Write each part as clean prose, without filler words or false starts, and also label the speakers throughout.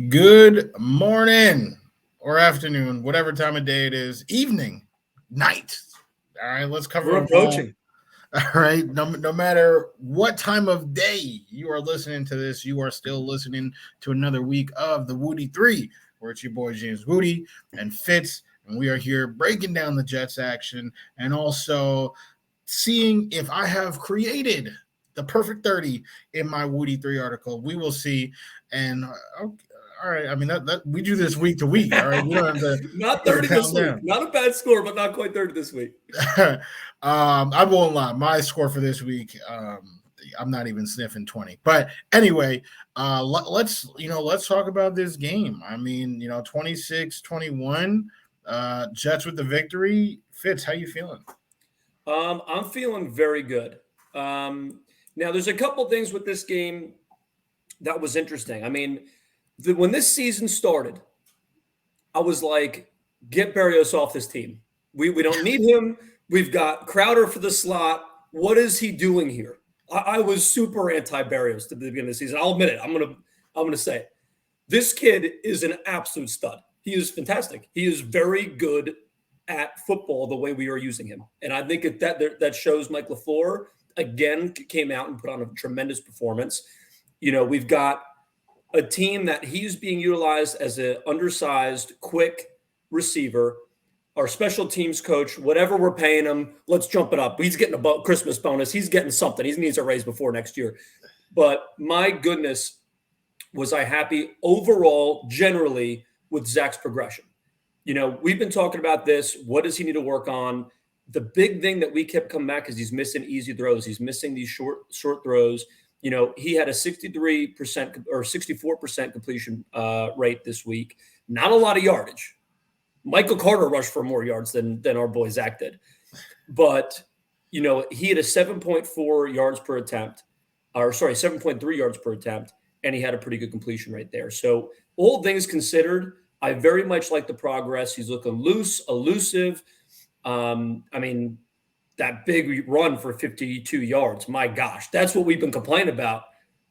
Speaker 1: Good morning or afternoon, whatever time of day it is, evening, night. All right, let's cover
Speaker 2: We're
Speaker 1: them all.
Speaker 2: approaching.
Speaker 1: All right, no matter what time of day you are listening to this, you are still listening to another week of the Wudi 3, where it's your boy James Wudi and Fitz, and we are here breaking down the Jets action and also seeing if I have created the perfect 30 in my Woody 3 article. We will see. And okay, all right, I mean that we do this week to week. All right, we don't have to
Speaker 2: Not
Speaker 1: put
Speaker 2: 30
Speaker 1: it
Speaker 2: this
Speaker 1: down
Speaker 2: week.
Speaker 1: down.
Speaker 2: Not a bad score, but not quite 30 this week.
Speaker 1: I won't lie. My score for this week, I'm not even sniffing 20. But anyway, let's talk about this game. I mean, 26-21, Jets with the victory. Fitz, how you feeling?
Speaker 2: I'm feeling very good. Now, there's a couple things with this game that was interesting. I mean, when this season started, I was like, get Berrios off this team. We don't need him. We've got Crowder for the slot. What is he doing here? I was super anti-Berrios at the beginning of the season. I'll admit it. I'm gonna say it. This kid is an absolute stud. He is fantastic. He is very good at football the way we are using him. And I think that shows Mike LaFleur again came out and put on a tremendous performance. We've got a team that he's being utilized as an undersized, quick receiver. Our special teams coach, whatever we're paying him, let's jump it up. He's getting a Christmas bonus. He's getting something. He needs a raise before next year. But my goodness, was I happy overall, generally, with Zach's progression. We've been talking about this. What does he need to work on? The big thing that we kept coming back is he's missing easy throws. He's missing these short throws. He had a 63% or 64% completion rate this week. Not a lot of yardage. Michael Carter rushed for more yards than our boy Zach did. But, he had a 7.4 yards per attempt, 7.3 yards per attempt, and he had a pretty good completion rate there. So all things considered, I very much like the progress. He's looking loose, elusive. That big run for 52 yards, my gosh, that's what we've been complaining about,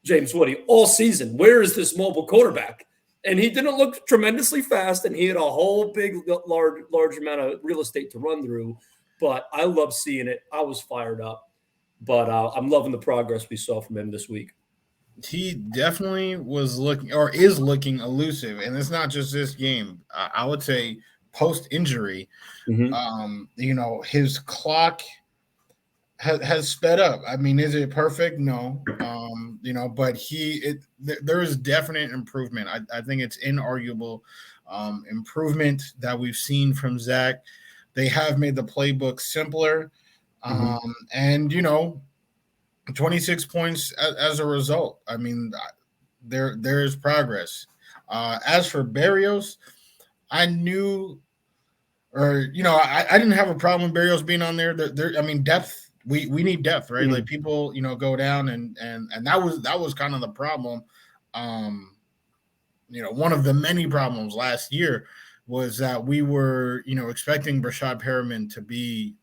Speaker 2: James Wudi, all season. Where is this mobile quarterback? And he didn't look tremendously fast, and he had a whole big, large amount of real estate to run through. But I love seeing it. I was fired up. But I'm loving the progress we saw from him this week.
Speaker 1: He definitely was looking or is looking elusive, and it's not just this game. I would say post injury, his clock has sped up. I mean, is it perfect? No, but there is definite improvement. I think it's inarguable improvement that we've seen from Zach. They have made the playbook simpler, and 26 points as a result. I mean, there is progress. As for Berrios, I knew, I didn't have a problem with Berrios being on there. I mean, depth. We need depth, right? Like people, go down and that was kind of the problem. One of the many problems last year was that we were, expecting Brashad Perriman to be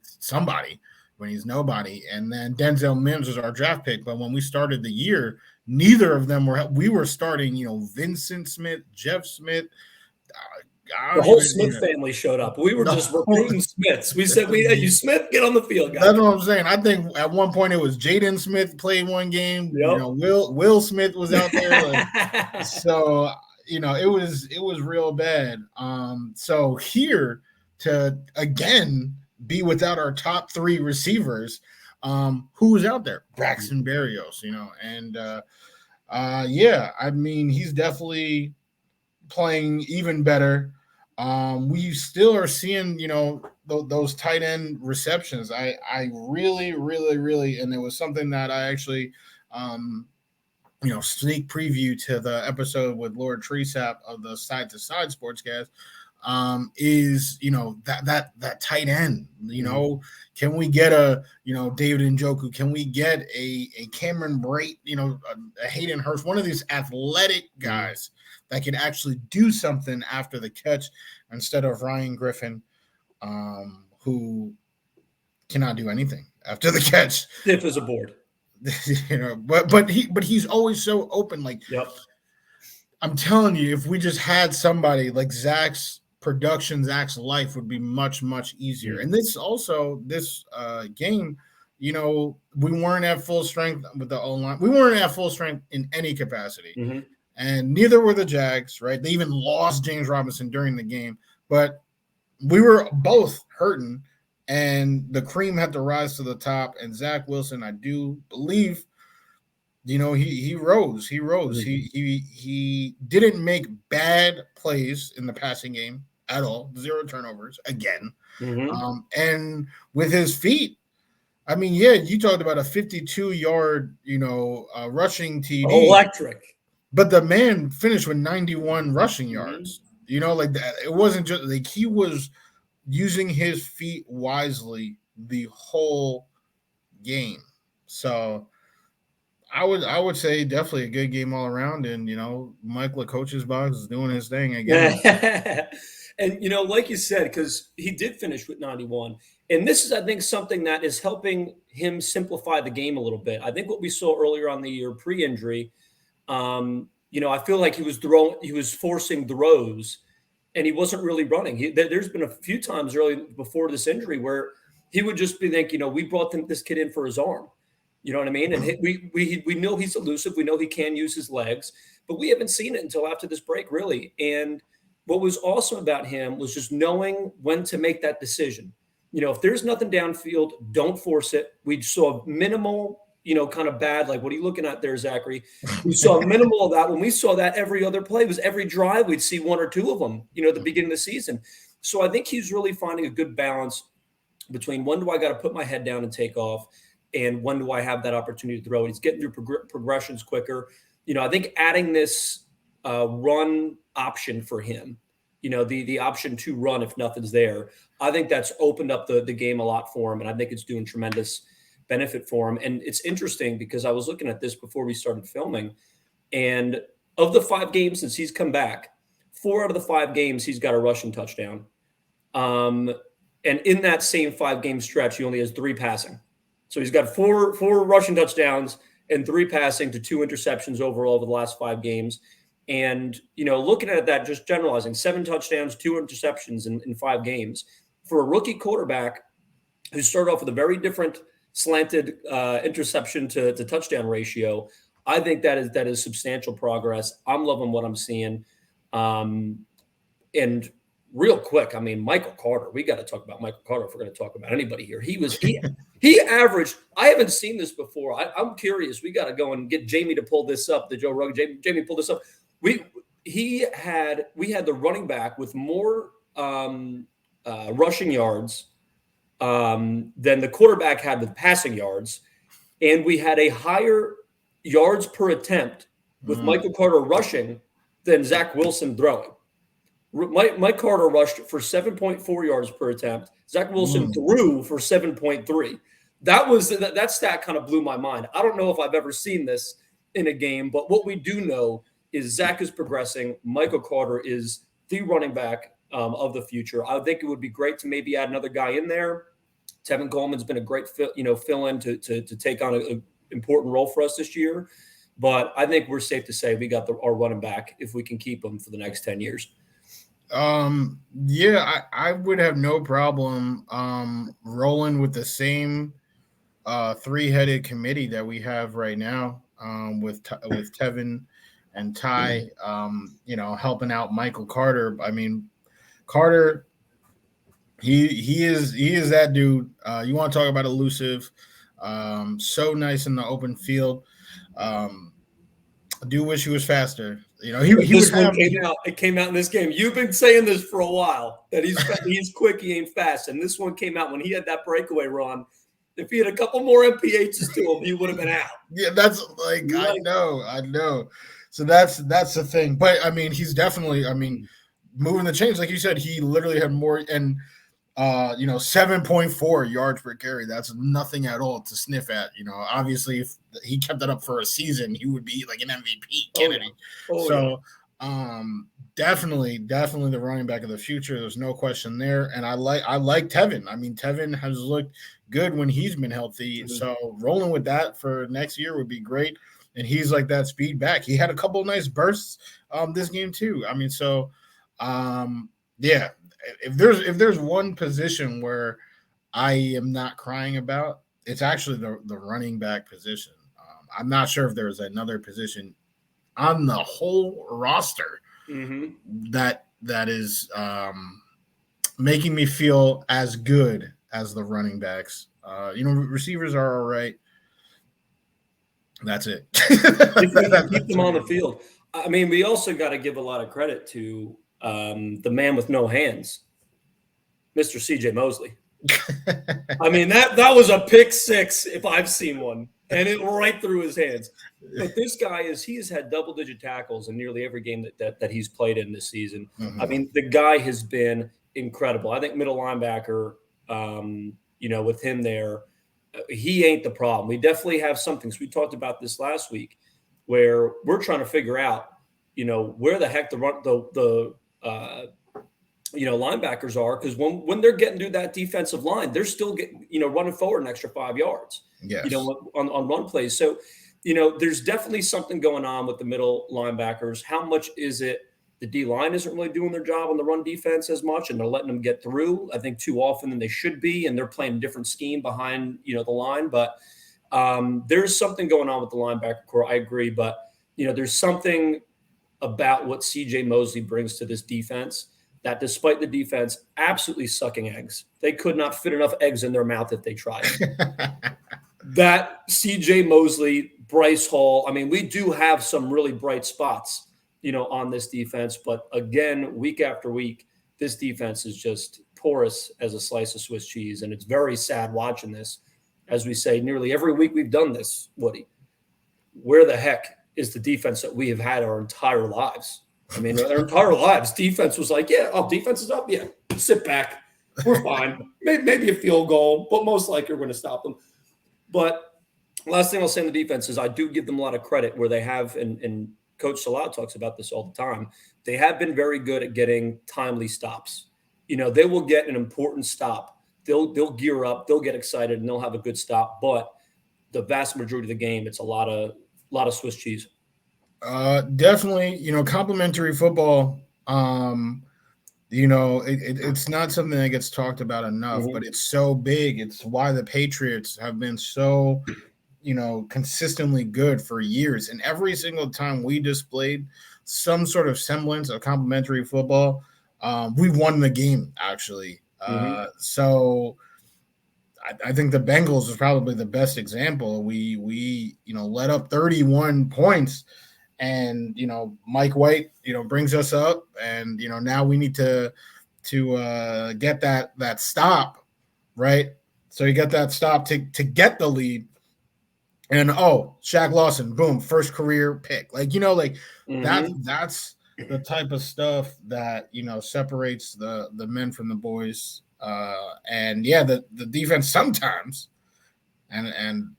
Speaker 1: somebody when he's nobody. And then Denzel Mims was our draft pick. But when we started the year, neither of them we were starting, Vincent Smith, Jeff Smith.
Speaker 2: The whole Smith family showed up. We were just recruiting Smiths. We said, hey, you Smith, get on the field, guys.
Speaker 1: That's what I'm saying. I think at one point it was Jaden Smith played one game.
Speaker 2: Yep.
Speaker 1: Will Smith was out there. So, it was real bad. So here to, again, be without our top three receivers, who was out there? Braxton Berrios, and I mean, he's definitely playing even better. We still are seeing, those tight end receptions. I really, really, really, and it was something that I actually, sneak preview to the episode with Lord Treesap of the Side to Side Sportscast. Is that tight end? Can we get a David Njoku? Can we get a Cameron Brate? A Hayden Hurst? One of these athletic guys that can actually do something after the catch instead of Ryan Griffin, who cannot do anything after the catch.
Speaker 2: Stiff as a board.
Speaker 1: But he's always so open. Like,
Speaker 2: yep.
Speaker 1: I'm telling you, if we just had somebody like Zach's production, Zach's life would be much, much easier. And this game, we weren't at full strength with the O-line. We weren't at full strength in any capacity.
Speaker 2: Mm-hmm.
Speaker 1: And neither were the Jags, right? They even lost James Robinson during the game. But we were both hurting, and the cream had to rise to the top. And Zach Wilson, I do believe, he rose. He rose. He didn't make bad plays in the passing game at all. 0 turnovers again.
Speaker 2: Mm-hmm.
Speaker 1: And with his feet, I mean, yeah, you talked about a 52-yard, rushing TD.
Speaker 2: Electric.
Speaker 1: But the man finished with 91 rushing yards. Like that. It wasn't just like he was using his feet wisely the whole game. So I would say definitely a good game all around. And Michael, coach's box, is doing his thing again.
Speaker 2: And like you said, because he did finish with 91. And this is, I think, something that is helping him simplify the game a little bit. I think what we saw earlier on the year pre-injury, I feel like he was forcing throws, and he wasn't really running. There's been a few times early before this injury where he would just be thinking, we brought this kid in for his arm. You know what I mean? And we know he's elusive. We know he can use his legs, but we haven't seen it until after this break, really. And what was awesome about him was just knowing when to make that decision. If there's nothing downfield, don't force it. We saw minimal, kind of bad. Like, what are you looking at there, Zachary? We saw minimal of that. When we saw that every other play was every drive, we'd see 1 or 2 of them, at the beginning of the season. So I think he's really finding a good balance between when do I got to put my head down and take off, and when do I have that opportunity to throw? He's getting through progressions quicker. I think adding this run option for him, the option to run if nothing's there, I think that's opened up the game a lot for him, and I think it's doing tremendous benefit for him. And it's interesting because I was looking at this before we started filming, and of the 5 games since he's come back, 4 out of the 5 games he's got a rushing touchdown. And in that same 5-game stretch, he only has 3 passing. So he's got four rushing touchdowns and 3 passing to 2 interceptions overall over the last 5 games. And, looking at that, just generalizing, 7 touchdowns, 2 interceptions in 5 games. For a rookie quarterback who started off with a very different slanted interception to touchdown ratio, I think that is substantial progress. I'm loving what I'm seeing. And real quick, I mean, Michael Carter, we got to talk about Michael Carter if we're going to talk about anybody here. He averaged, I haven't seen this before. I'm curious. We got to go and get Jamie to pull this up, the Joe Rogan. Jamie, pull this up. We had the running back with more rushing yards than the quarterback had with passing yards. And we had a higher yards per attempt with Michael Carter rushing than Zach Wilson throwing. Mike Carter rushed for 7.4 yards per attempt. Zach Wilson threw for 7.3. That stat kind of blew my mind. I don't know if I've ever seen this in a game, but what we do know is Zach is progressing. Michael Carter is the running back of the future. I think it would be great to maybe add another guy in there. Tevin Coleman's been a great fill-in to take on an important role for us this year. But I think we're safe to say we got our running back if we can keep him for the next 10 years.
Speaker 1: Yeah, I would have no problem rolling with the same 3-headed committee that we have right now with Tevin and Ty, helping out Michael Carter. I mean, Carter, he is that dude. You want to talk about elusive? So nice in the open field. I do wish he was faster.
Speaker 2: It came out in this game. You've been saying this for a while that he's quick, he ain't fast, and this one came out when he had that breakaway run. If he had a couple more MPHs to him, he would have been out.
Speaker 1: Yeah, that's I know. So that's the thing. But I mean, he's definitely moving the chains, like you said. He literally had more, and 7.4 yards per carry. That's nothing at all to sniff at. Obviously, if he kept that up for a season, he would be like an MVP candidate. Definitely the running back of the future. There's no question there. And I like Tevin. I mean, Tevin has looked good when he's been healthy. Mm-hmm. So rolling with that for next year would be great. and he's like that speed back. He had a couple nice bursts this game too. I mean, so yeah, if there's one position where I am not crying about, it's actually the running back position. I'm not sure if there's another position on the whole roster that is making me feel as good as the running backs. Receivers are all right. That's it.
Speaker 2: Keep them on the field. I mean, we also got to give a lot of credit to the man with no hands, Mr. CJ Mosley. I mean, that was a pick six if I've seen one, and it right through his hands. But this guy he has had double-digit tackles in nearly every game that he's played in this season. I mean, the guy has been incredible. I think middle linebacker, with him there, he ain't the problem. We definitely have something. So we talked about this last week, where we're trying to figure out, where the heck the linebackers are, because when they're getting through that defensive line, they're still getting, running forward an extra 5 yards,
Speaker 1: yes.
Speaker 2: On run plays. So, there's definitely something going on with the middle linebackers. How much is it? The D line isn't really doing their job on the run defense as much, and they're letting them get through, I think, too often than they should be. And they're playing a different scheme behind, the line. But there's something going on with the linebacker core. I agree. But, there's something about what CJ Mosley brings to this defense that, despite the defense absolutely sucking eggs, they could not fit enough eggs in their mouth if they tried. That CJ Mosley, Bryce Hall, I mean, we do have some really bright spots, on this defense. But again, week after week, this defense is just porous as a slice of Swiss cheese. And it's very sad watching this. As we say, nearly every week we've done this, Woody. Where the heck is the defense that we have had our entire lives? I mean, our entire lives, defense was like, defense is up. Yeah, sit back. We're fine. Maybe a field goal, but most likely we're going to stop them. But last thing I'll say on the defense is I do give them a lot of credit where they have, and Coach Salah talks about this all the time, they have been very good at getting timely stops. They will get an important stop. They'll gear up, they'll get excited, and they'll have a good stop. But the vast majority of the game, it's a lot of Swiss cheese.
Speaker 1: Definitely, complimentary football. It's not something that gets talked about enough, but it's so big. It's why the Patriots have been so, consistently good for years. And every single time we displayed some sort of semblance of complimentary football, we won the game, actually. So I think the Bengals is probably the best example. We let up 31 points. And Mike White, brings us up, and now we need to get that stop, right? So you get that stop to get the lead, and Shaq Lawson, boom, first career pick, that's the type of stuff that separates the men from the boys, and the defense sometimes, and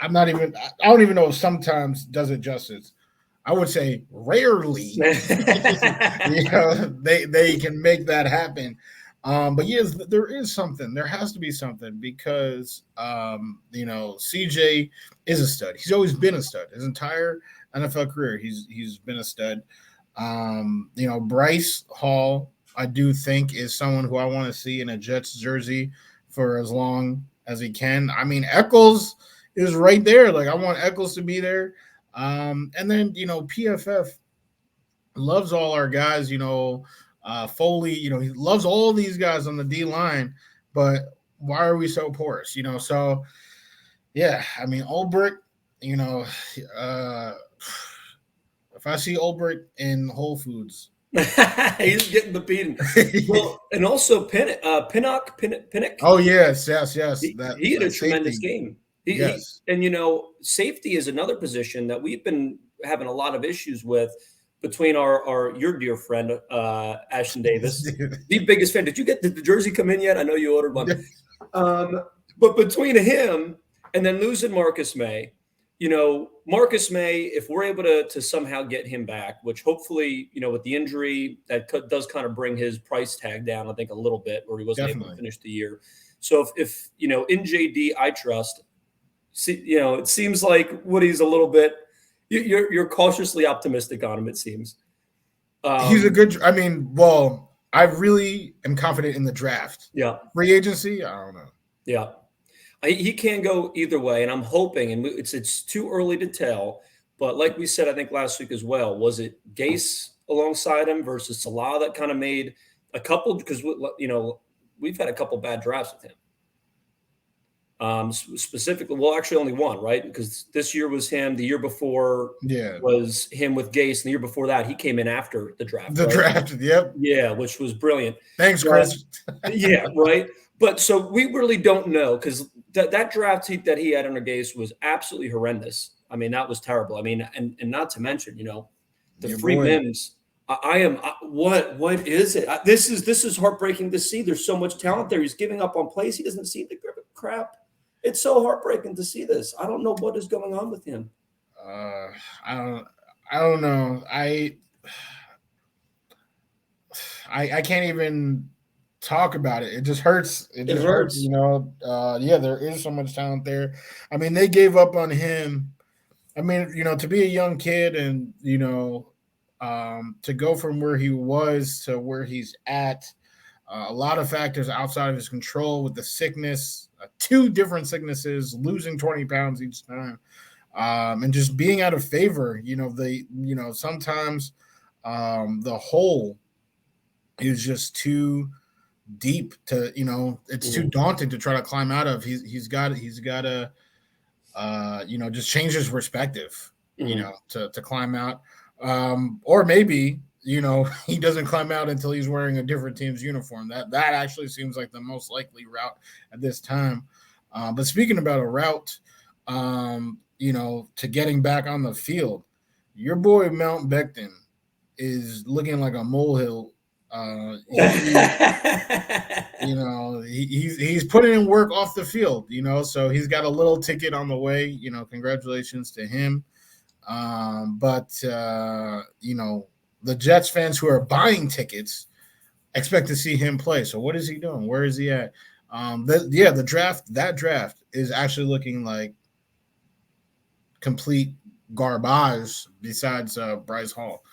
Speaker 1: I don't even know if sometimes does it justice. I would say rarely, they can make that happen. But yes, there is something. There has to be something because, CJ is a stud. He's always been a stud. His entire NFL career, he's been a stud. Bryce Hall, I do think, is someone who I want to see in a Jets jersey for as long as he can. I mean, Eccles is right there. Like, I want Eccles to be there. And then, PFF loves all our guys, Foley, he loves all these guys on the D line, but why are we so porous? So yeah, I mean, Ulbrich, if I see Ulbrich in Whole Foods,
Speaker 2: he's getting the beating. Well, and also Pinnock.
Speaker 1: Oh yes.
Speaker 2: He had a tremendous game.
Speaker 1: Yes.
Speaker 2: Safety is another position that we've been having a lot of issues with between your dear friend, Ashton Davis, the biggest fan. Did the jersey come in yet? I know you ordered one. But between him and then losing Marcus May, Marcus May, if we're able to somehow get him back, which hopefully, with the injury, that does kind of bring his price tag down, I think, a little bit, where he wasn't able to finish the year. So if in JD I trust, see, it seems like Woody's a little bit. You're cautiously optimistic on him. It seems.
Speaker 1: He's a good. I mean, well, I really am confident in the draft.
Speaker 2: Yeah.
Speaker 1: Free agency, I don't know.
Speaker 2: Yeah. He can go either way, and I'm hoping, and it's too early to tell. But like we said, I think last week as well, was it Gase alongside him versus Salah that kind of made a couple, because we've had a couple bad drafts with him. Specifically, well, actually only one, right? Because this year was him. The year before was him with Gase, and the year before that he came in after the draft.
Speaker 1: The draft, yep.
Speaker 2: Yeah, which was brilliant.
Speaker 1: Thanks, Chris.
Speaker 2: Yeah, right. But so we really don't know, because that draft that he had under Gase was absolutely horrendous. I mean, that was terrible. I mean, and not to mention, the free Mims. What is it? This is heartbreaking to see. There's so much talent there. He's giving up on plays. He doesn't see the crap. It's so heartbreaking to see this. I don't know what is going on with him.
Speaker 1: I don't know. I can't even talk about it. It just hurts. It just hurts. There is so much talent there. I mean, they gave up on him. I mean, to be a young kid and to go from where he was to where he's at, a lot of factors outside of his control with the sickness, 2 different sicknesses, losing 20 pounds each time, and just being out of favor. Sometimes the hole is just too deep to, it's too daunting to try to climb out of. He's got to just change his perspective, to climb out. Or maybe, he doesn't climb out until he's wearing a different team's uniform. That actually seems like the most likely route at this time. But speaking about a route, to getting back on the field, your boy Mount Becton is looking like a molehill. He's putting in work off the field, so he's got a little ticket on the way. Congratulations to him. But the Jets fans who are buying tickets expect to see him play. So what is he doing? Where is he at? That draft is actually looking like complete garbage besides Bryce Hall.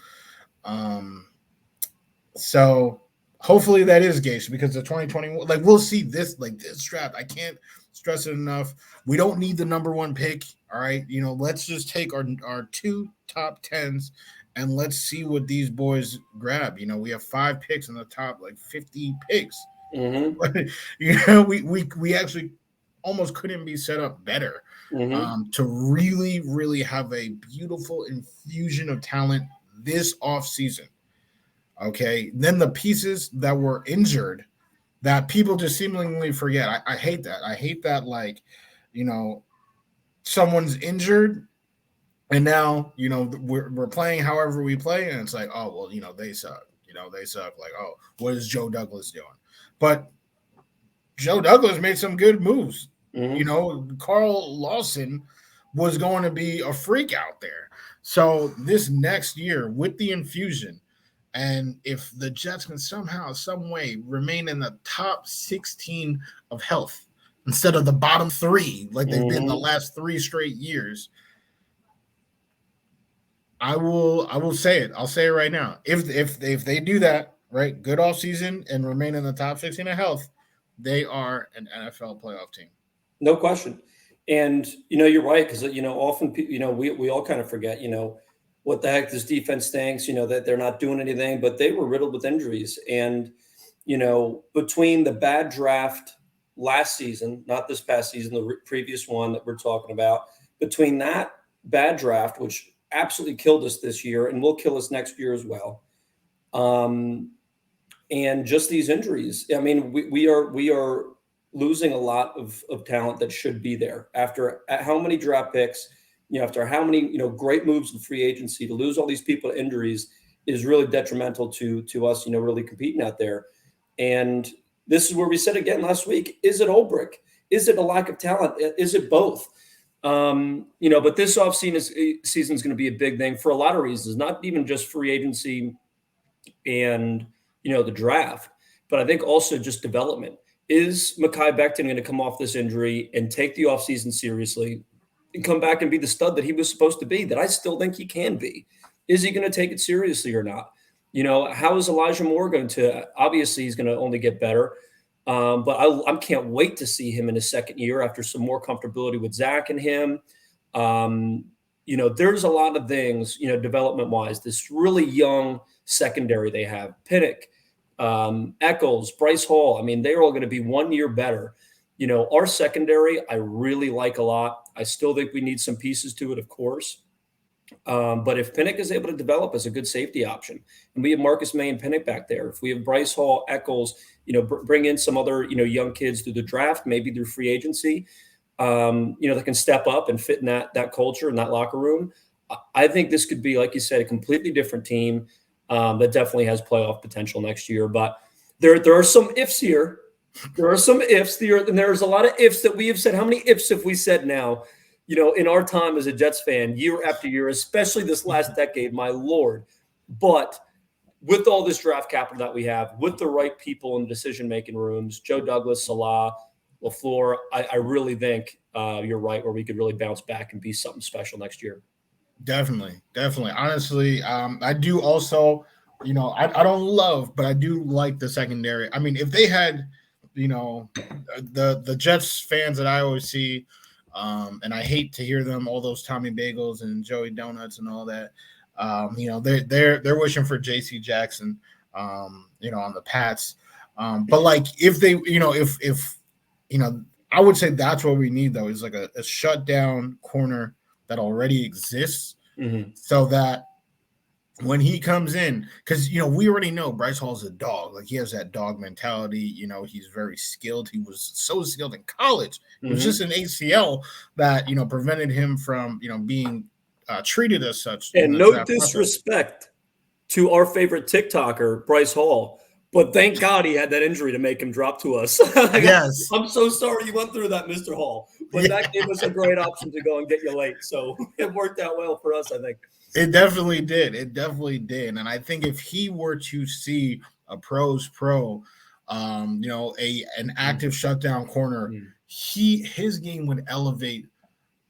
Speaker 1: So hopefully that is Gase, because the 2021, we'll see this draft. I can't stress it enough. We don't need the number 1 pick. All right. Let's just take our 2 top 10s and let's see what these boys grab. We have 5 picks in the top 50 picks.
Speaker 2: Mm-hmm.
Speaker 1: We actually almost couldn't be set up better to really, really have a beautiful infusion of talent this offseason. Okay. Then the pieces that were injured that people just seemingly forget. I hate that. I hate that, someone's injured and now, we're playing however we play. And it's like, oh, well, they suck. They suck. Like, oh, what is Joe Douglas doing? But Joe Douglas made some good moves. Carl Lawson was going to be a freak out there. So this next year with the infusion, and if the Jets can somehow, some way remain in the top 16 of health instead of the bottom 3 like they've been the last 3 straight years, I will say it. I'll say it right now. If they do that, right, good offseason and remain in the top 16 of health, they are an NFL playoff team.
Speaker 2: No question. And, you're right, because, often, we all kind of forget, what the heck, this defense stinks, that they're not doing anything, but they were riddled with injuries. And, between the bad draft last season, not this past season, the previous one that we're talking about, between that bad draft, which absolutely killed us this year and will kill us next year as well, and just these injuries. I mean, we are losing a lot of talent that should be there after how many draft picks, after how many, great moves in free agency. To lose all these people to injuries is really detrimental to us, really competing out there. And this is where we said again last week, is it Olbrich? Is it a lack of talent? Is it both? But this offseason is going to be a big thing for a lot of reasons, not even just free agency and, the draft, but I think also just development. Is Mekhi Becton going to come off this injury and take the offseason seriously? and come back and be the stud that he was supposed to be, that I still think he can be. Is he going to take it seriously or not? How is Elijah Moore going to? Obviously, he's going to only get better. But I can't wait to see him in his second year after some more comfortability with Zach and him. There's a lot of things, development-wise, this really young secondary they have. Pinnock, Eccles, Bryce Hall. I mean, they're all going to be 1 year better. Our secondary, I really like a lot. I still think we need some pieces to it, of course. But if Pinnock is able to develop as a good safety option, and we have Marcus May and Pinnock back there, if we have Bryce Hall, Eccles, bring in some other, young kids through the draft, maybe through free agency, that can step up and fit in that culture and that locker room. I think this could be, like you said, a completely different team that definitely has playoff potential next year. But there are some ifs here. There are some ifs there, and there's a lot of ifs that we have said. How many ifs have we said now? In our time as a Jets fan, year after year, especially this last decade, my Lord. But with all this draft capital that we have, with the right people in the decision-making rooms, Joe Douglas, Salah, LaFleur, I really think you're right, where we could really bounce back and be something special next year.
Speaker 1: Definitely. Honestly, I do also, I don't love, but I do like the secondary. I mean, if they had, the Jets fans that I always see, and I hate to hear them, all those Tommy Bagels and Joey Donuts and all that. They're wishing for J.C. Jackson, on the Pats. But like if they, if I would say that's what we need though, is like a shutdown corner that already exists, so that when he comes in, because we already know Bryce Hall's a dog. Like he has that dog mentality. He's very skilled. He was so skilled in college. It was just an ACL that prevented him from being treated as such.
Speaker 2: And no disrespect to our favorite TikToker, Bryce Hall, but thank God he had that injury to make him drop to us.
Speaker 1: Yes,
Speaker 2: I'm so sorry you went through that, Mr. Hall, but that gave us a great option to go and get you late. So it worked out well for us, I think.
Speaker 1: It definitely did. And I think if he were to see a pros pro, an active shutdown corner, his game would elevate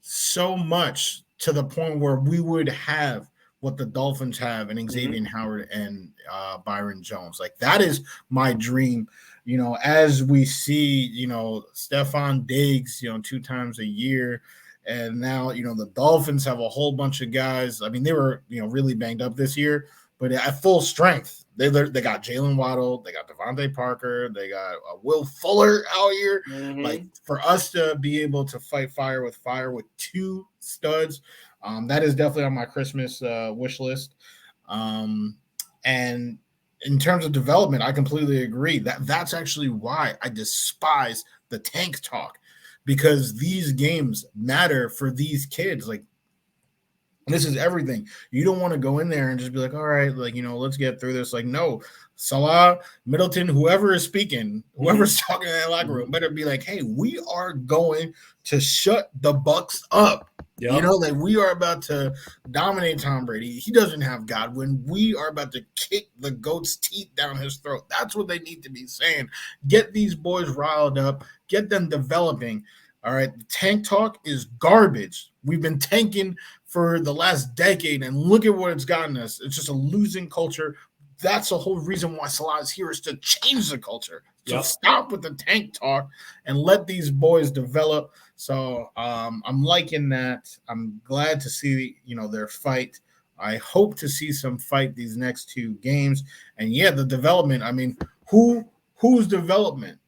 Speaker 1: so much to the point where we would have what the Dolphins have in Xavier Howard and Byron Jones. Like that is my dream. As we see, Stephon Diggs, 2 times a year. And now, the Dolphins have a whole bunch of guys. I mean, they were, really banged up this year, but at full strength. They got Jalen Waddle, they got Devontae Parker, they got Will Fuller out here. Like for us to be able to fight fire with 2 studs, that is definitely on my Christmas wish list. And in terms of development, I completely agree. That's actually why I despise the tank talk. Because these games matter for these kids. Like, this is everything. You don't want to go in there and just be like, all right, like, let's get through this. Like, no, Salah, Middleton, whoever is speaking, whoever's talking in that locker room better be like, hey, we are going to shut the Bucks up. Yep. Like we are about to dominate Tom Brady. He doesn't have Godwin. We are about to kick the goat's teeth down his throat. That's what they need to be saying. Get these boys riled up. Get them developing. All right. The tank talk is garbage. We've been tanking for the last decade, and look at what it's gotten us. It's just a losing culture. That's the whole reason why Salah is here, is to change the culture. So stop with the tank talk and let these boys develop. So I'm liking that. I'm glad to see, their fight. I hope to see some fight these next 2 games. And the development. I mean, whose development?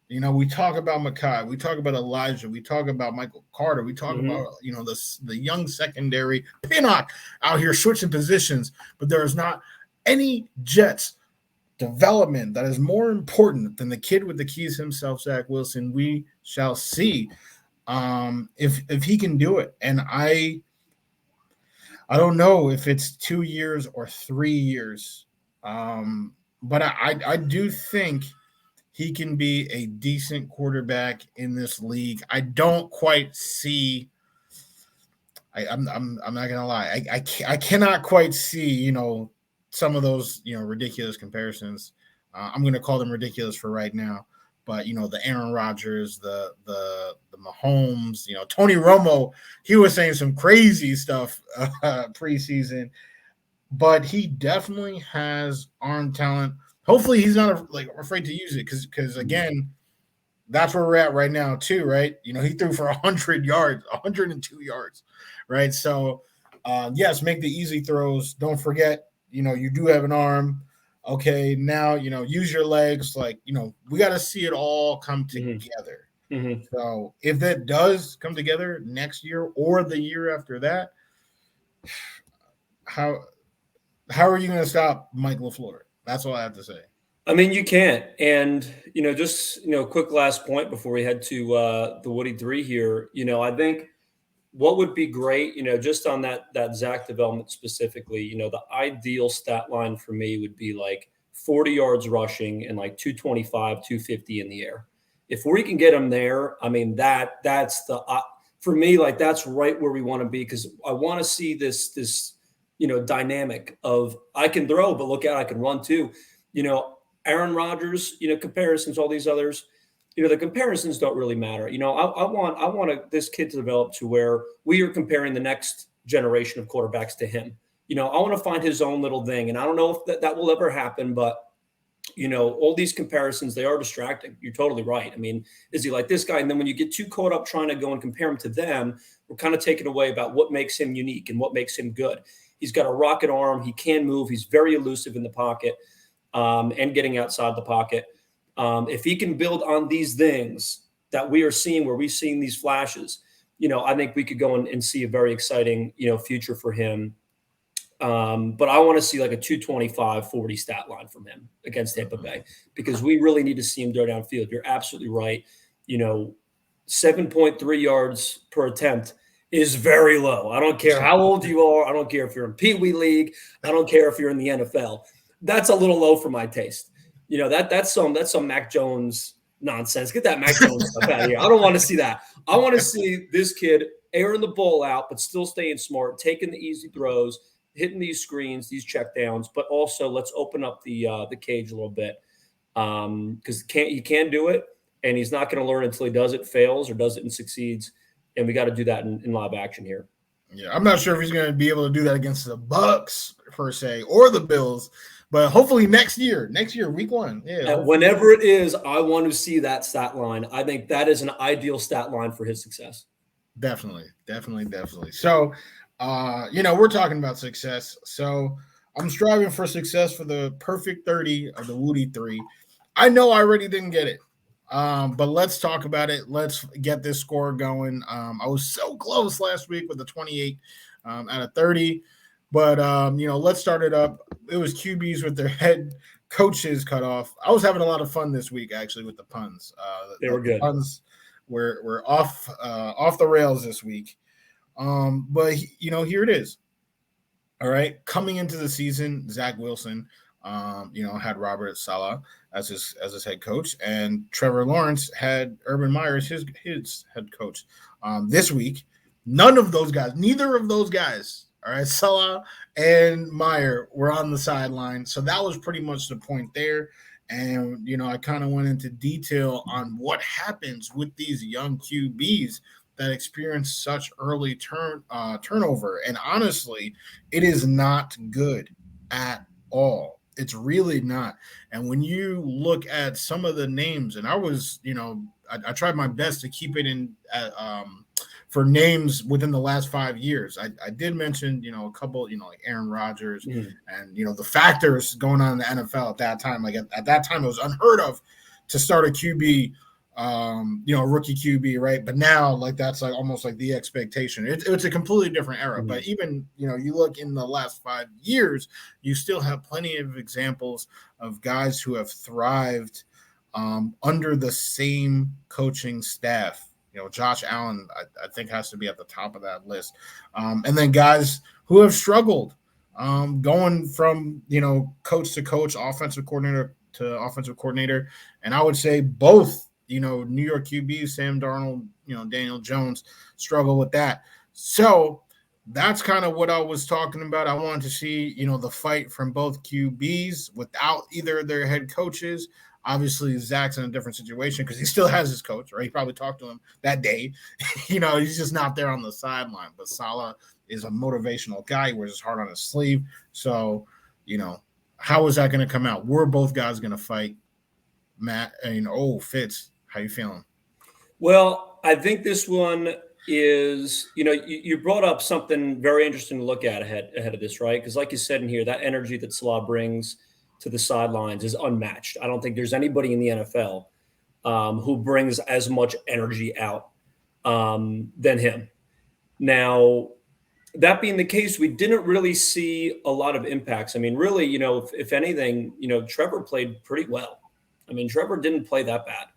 Speaker 1: We talk about Makai, we talk about Elijah, we talk about Michael Carter, we talk about, the young secondary, Pinnock out here switching positions, but there is not any Jets development that is more important than the kid with the keys himself, Zach Wilson. We shall see if he can do it. And I don't know if it's 2 years or 3 years, but I do think he can be a decent quarterback in this league. I don't quite see. I'm not gonna lie. I cannot quite see some of those ridiculous comparisons. I'm gonna call them ridiculous for right now. But the Aaron Rodgers, the Mahomes, Tony Romo, he was saying some crazy stuff preseason, but he definitely has arm talent. Hopefully, he's not afraid to use it because again, that's where we're at right now too, right? He threw for 100 yards, 102 yards, right? So, yes, make the easy throws. Don't forget, you do have an arm. Okay, now use your legs. We got to see it all come together.
Speaker 2: Mm-hmm.
Speaker 1: So, if that does come together next year or the year after that, how are you going to stop Mike LaFleur? That's all I have to say.
Speaker 2: I mean, you can't. And, just, quick last point before we head to the Woody 3 here. I think what would be great, just on that Zach development specifically, the ideal stat line for me would be like 40 yards rushing and like 225, 250 in the air. If we can get him there, I mean, that's the for me, like that's right where we want to be, because I want to see this dynamic of I can throw, but look out, I can run too. Aaron Rodgers, comparisons, all these others, the comparisons don't really matter. I want this kid to develop to where we are comparing the next generation of quarterbacks to him. I want to find his own little thing. And I don't know if that will ever happen, but all these comparisons, they are distracting. You're totally right. I mean, is he like this guy? And then when you get too caught up trying to go and compare him to them, we're kind of taken away about what makes him unique and what makes him good. He's got a rocket arm. He can move. He's very elusive in the pocket. And getting outside the pocket. If he can build on these things that we are seeing, where we're seeing these flashes, I think we could go and see a very exciting, future for him. But I want to see like a 225-40 stat line from him against Tampa Bay, because we really need to see him go downfield. You're absolutely right. 7.3 yards per attempt is very low. I don't care how old you are. I don't care if you're in Pee Wee League. I don't care if you're in the NFL. That's a little low for my taste. That's some Mac Jones nonsense. Get that Mac Jones stuff out of here. I don't want to see that. I want to see this kid airing the ball out, but still staying smart, taking the easy throws, hitting these screens, these check downs, but also let's open up the cage a little bit, because he can do it, and he's not going to learn until he does it, fails, or does it and succeeds, and we got to do that in live action here.
Speaker 1: Yeah, I'm not sure if he's going to be able to do that against the Bucks per se or the Bills. But hopefully next year, week 1. Yeah.
Speaker 2: Whenever it is, I want to see that stat line. I think that is an ideal stat line for his success.
Speaker 1: Definitely. So, we're talking about success. So I'm striving for success for the perfect 30 of the Woody 3. I know I already didn't get it. But let's talk about it. Let's get this score going. I was so close last week with the 28 out of 30. But, let's start it up. It was QBs with their head coaches cut off. I was having a lot of fun this week, actually, with the puns.
Speaker 2: They were good.
Speaker 1: The puns were off the rails this week. But, here it is. All right. Coming into the season, Zach Wilson, had Robert Saleh as his head coach, and Trevor Lawrence had Urban Meyer as his head coach. This week, neither of those guys, all right, Saleh and Meyer were on the sideline. So that was pretty much the point there. And, I kind of went into detail on what happens with these young QBs that experience such early turnover. And honestly, it is not good at all. It's really not. And when you look at some of the names, and I was, I tried my best to keep it in for names within the last 5 years. I did mention, a couple, like Aaron Rodgers and, the factors going on in the NFL at that time. Like at that time, it was unheard of to start a QB, rookie QB, right? But now, like, that's like almost like the expectation. It's a completely different era. But even, you look in the last 5 years, you still have plenty of examples of guys who have thrived under the same coaching staff. Josh Allen, I think, has to be at the top of that list. And then guys who have struggled going from, coach to coach, offensive coordinator to offensive coordinator. And I would say both, New York QBs, Sam Darnold, Daniel Jones, struggle with that. So that's kind of what I was talking about. I wanted to see, the fight from both QBs without either of their head coaches. Obviously, Zach's in a different situation because he still has his coach, right? He probably talked to him that day. He's just not there on the sideline. But Saleh is a motivational guy. He wears his heart on his sleeve. So, how is that going to come out? We're both guys going to fight. Matt, Fitz, how you feeling?
Speaker 2: Well, I think this one is, you brought up something very interesting to look at ahead of this, right? Because like you said in here, that energy that Salah brings to the sidelines is unmatched. I don't think there's anybody in the NFL who brings as much energy out than him. Now, that being the case, we didn't really see a lot of impacts. I mean, really, if anything, Trevor played pretty well. I mean, Trevor didn't play that bad.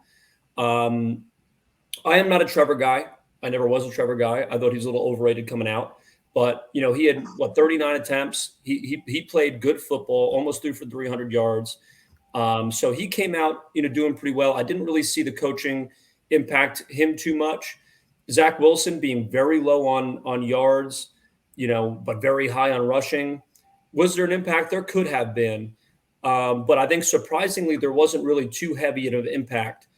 Speaker 2: I am not a Trevor guy. I never was a Trevor guy. I thought he was a little overrated coming out. But, he had, 39 attempts. He played good football, almost threw for 300 yards. So he came out, doing pretty well. I didn't really see the coaching impact him too much. Zach Wilson being very low on yards, but very high on rushing. Was there an impact? There could have been. But I think surprisingly, there wasn't really too heavy of an impact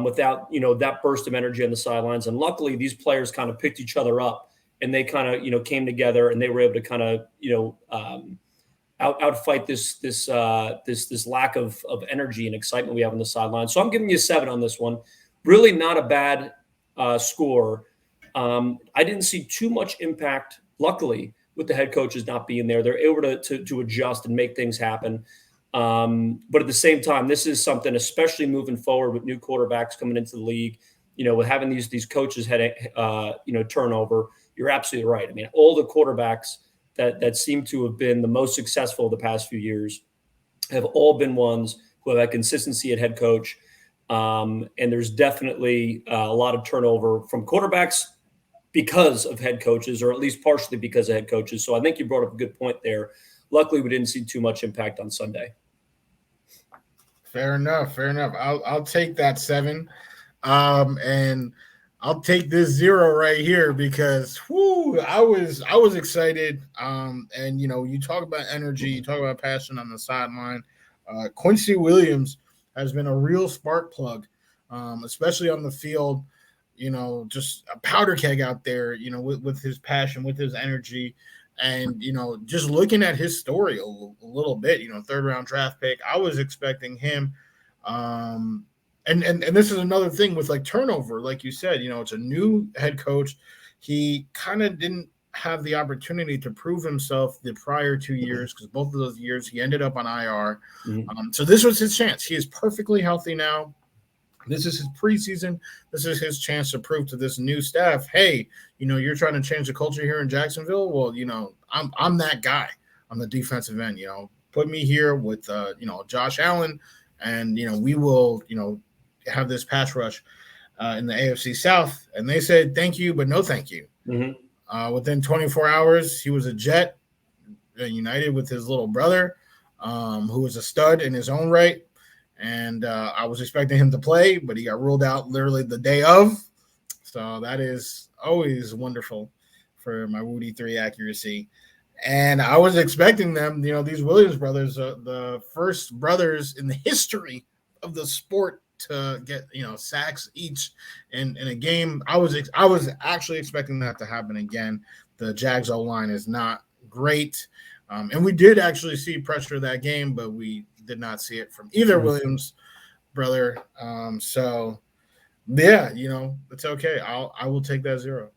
Speaker 2: without, that burst of energy on the sidelines. And luckily, these players kind of picked each other up and they kind of, came together and they were able to kind of, outfight this lack of energy and excitement we have on the sideline. So I'm giving you a 7 on this one. Really not a bad score. I didn't see too much impact, luckily, with the head coaches not being there. They're able to adjust and make things happen. But at the same time, this is something, especially moving forward with new quarterbacks coming into the league, with having these coaches heading, turnover. You're absolutely right. I mean, all the quarterbacks that seem to have been the most successful the past few years have all been ones who have had consistency at head coach. And there's definitely a lot of turnover from quarterbacks because of head coaches, or at least partially because of head coaches. So I think you brought up a good point there. Luckily, we didn't see too much impact on Sunday.
Speaker 1: Fair enough. I'll take that 7. And I'll take this 0 right here because I was excited. And you talk about energy, you talk about passion on the sideline. Quincy Williams has been a real spark plug, especially on the field. Just a powder keg out there, with his passion, with his energy. And, just looking at his story a little bit, 3rd-round draft pick, I was expecting him. And this is another thing with like turnover, like you said, it's a new head coach. He kind of didn't have the opportunity to prove himself the prior 2 years because both of those years he ended up on IR. Mm-hmm. So this was his chance. He is perfectly healthy now. This is his preseason. This is his chance to prove to this new staff, hey, you're trying to change the culture here in Jacksonville. Well, I'm that guy on the defensive end. Put me here with Josh Allen, and we will have this pass rush in the AFC South. And they said thank you, but no thank you. Mm-hmm. Within 24 hours, he was a Jet, united with his little brother, who was a stud in his own right. And I was expecting him to play, but he got ruled out literally the day of. So that is always wonderful for my Wudi 3 accuracy. And I was expecting them, these Williams brothers, the first brothers in the history of the sport to get, sacks each in a game. I was actually expecting that to happen again. The Jags O-line is not great. And we did actually see pressure that game, but we did not see it from either Williams brother. So yeah, it's okay. I will take that 0.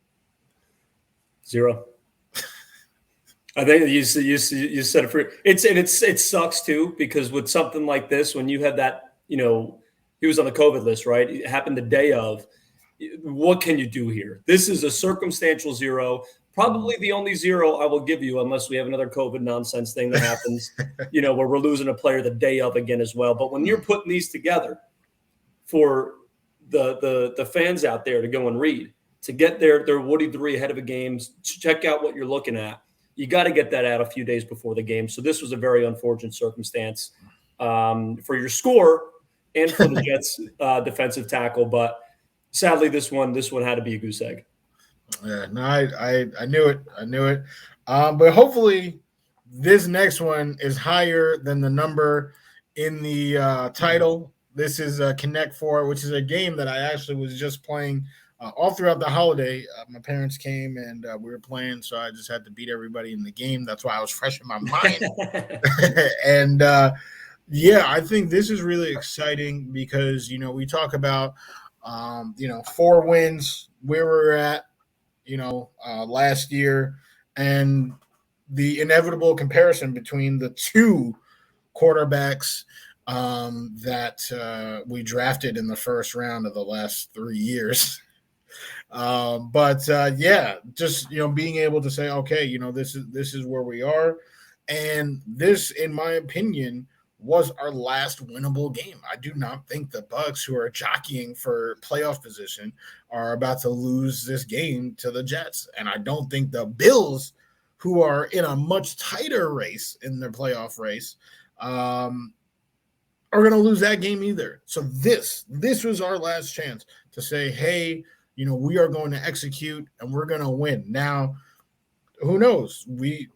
Speaker 2: I think you said it for it sucks too, because with something like this, when you had that, he was on the COVID list, right? It happened the day of. What can you do here? This is a circumstantial 0. Probably the only 0 I will give you, unless we have another COVID nonsense thing that happens, where we're losing a player the day of again as well. But when you're putting these together for the fans out there to go and read, to get their Woody 3 ahead of a game, check out what you're looking at, you got to get that out a few days before the game. So this was a very unfortunate circumstance for your score and for the Jets defensive tackle. But sadly, this one had to be a goose egg.
Speaker 1: Yeah, no, I knew it. I knew it. But hopefully this next one is higher than the number in the title. This is Connect Four, which is a game that I actually was just playing all throughout the holiday. My parents came and we were playing, so I just had to beat everybody in the game. That's why I was fresh in my mind. And yeah, I think this is really exciting because we talk about 4 wins where we're at last year, and the inevitable comparison between the two quarterbacks that we drafted in the first round of the last 3 years. But yeah, just being able to say, okay, this is where we are, and this, in my opinion, was our last winnable game. I do not think the Bucks, who are jockeying for playoff position, are about to lose this game to the Jets, and I don't think the Bills, who are in a much tighter race in their playoff race, are going to lose that game either. So this was our last chance to say, hey, we are going to execute and we're going to win. Now, who knows? We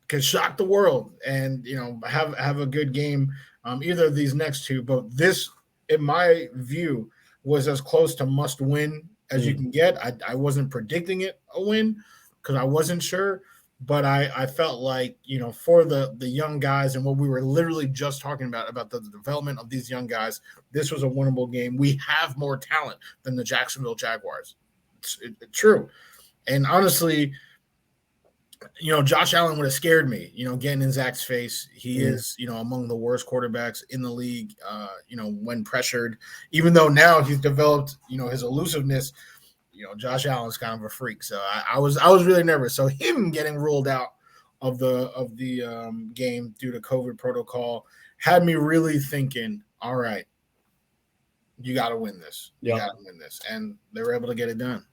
Speaker 1: can shock the world and have a good game, either of these next two. But this, in my view, was as close to must win as you can get. I wasn't predicting it a win because I wasn't sure, but I felt like for the young guys and what we were literally just talking about the development of these young guys, this was a winnable game. We have more talent than the Jacksonville Jaguars. It's true, and honestly, Josh Allen would have scared me, getting in Zach's face. He is, among the worst quarterbacks in the league, when pressured, even though now he's developed, his elusiveness. Josh Allen's kind of a freak. So I was really nervous. So him getting ruled out of the game due to COVID protocol had me really thinking, all right, you got to win this. You got to win this. And they were able to get it done.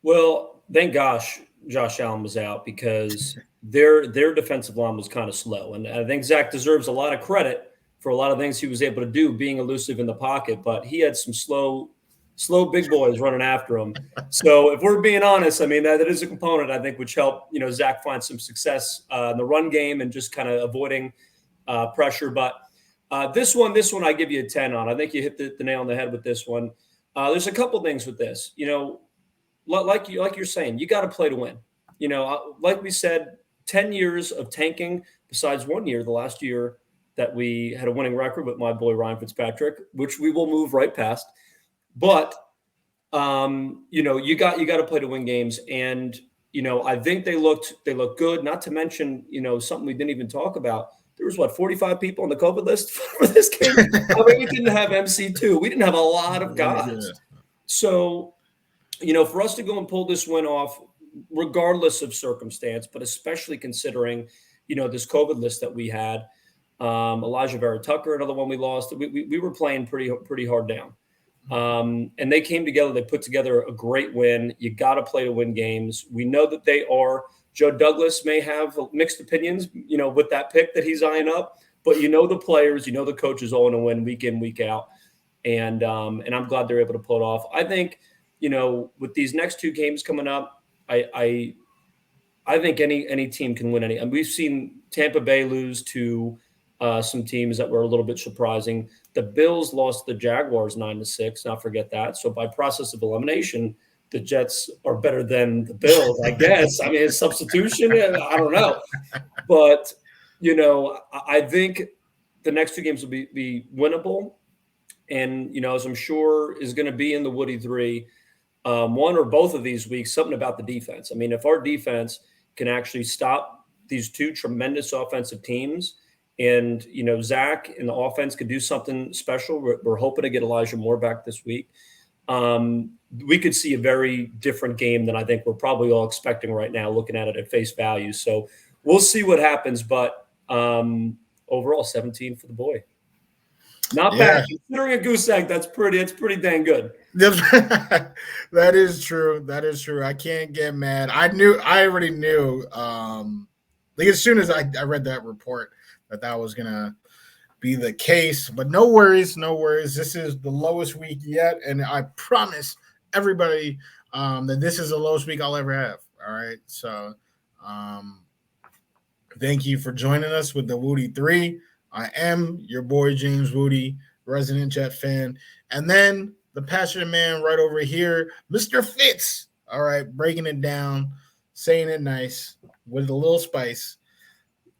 Speaker 2: Well, thank gosh Josh Allen was out because their defensive line was kind of slow. And I think Zach deserves a lot of credit for a lot of things he was able to do, being elusive in the pocket, but he had some slow big boys running after him. So if we're being honest, I mean, that is a component, I think, which helped, Zach find some success in the run game and just kind of avoiding pressure. But this one, I give you a 10 on. I think you hit the nail on the head with this one. There's a couple things with this, like you're saying, you got to play to win. Like we said, 10 years of tanking, besides 1 year, the last year that we had a winning record with my boy Ryan Fitzpatrick, which we will move right past. But you got to play to win games, and I think they looked good. Not to mention, something we didn't even talk about. There was 45 people on the COVID list for this game. I mean, we didn't have MC2. We didn't have a lot of guys. So, for us to go and pull this win off, regardless of circumstance, but especially considering, this COVID list that we had, Elijah Vera Tucker, another one we lost. We were playing pretty hard down. And they came together. They put together a great win. You got to play to win games. We know that they are. Joe Douglas may have mixed opinions, with that pick that he's eyeing up. But the players, the coaches all want to win week in, week out. And I'm glad they're able to pull it off. I think, with these next two games coming up, I think any team can win any. And we've seen Tampa Bay lose to some teams that were a little bit surprising. The Bills lost the Jaguars 9-6. Not forget that. So by process of elimination, the Jets are better than the Bills, I guess. I mean, substitution, I don't know. But, I think the next two games will be winnable. And, as I'm sure is going to be in the Woody 3, one or both of these weeks, something about the defense. I mean, if our defense can actually stop these two tremendous offensive teams, and, Zach and the offense could do something special. We're hoping to get Elijah Moore back this week. We could see a very different game than I think we're probably all expecting right now, looking at it at face value. So we'll see what happens. But overall, 17 for the boy. Not bad. Considering a goose egg, it's pretty dang good.
Speaker 1: That is true. That is true. I can't get mad. I already knew. Like as soon as I read that report, that was gonna be the case, but no worries. This is the lowest week yet, and I promise everybody that this is the lowest week I'll ever have. All right. So thank you for joining us with the Wudi 3. I am your boy, James Wudi, resident Jet fan. And then the passionate man right over here, Mr. Fitz. All right. Breaking it down, saying it nice with a little spice.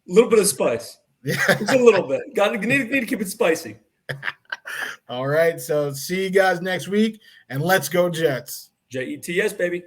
Speaker 2: A little bit of spice.
Speaker 1: Yeah.
Speaker 2: Just a little bit. Need to keep it spicy.
Speaker 1: All right. So see you guys next week, and let's go Jets.
Speaker 2: Jets, baby.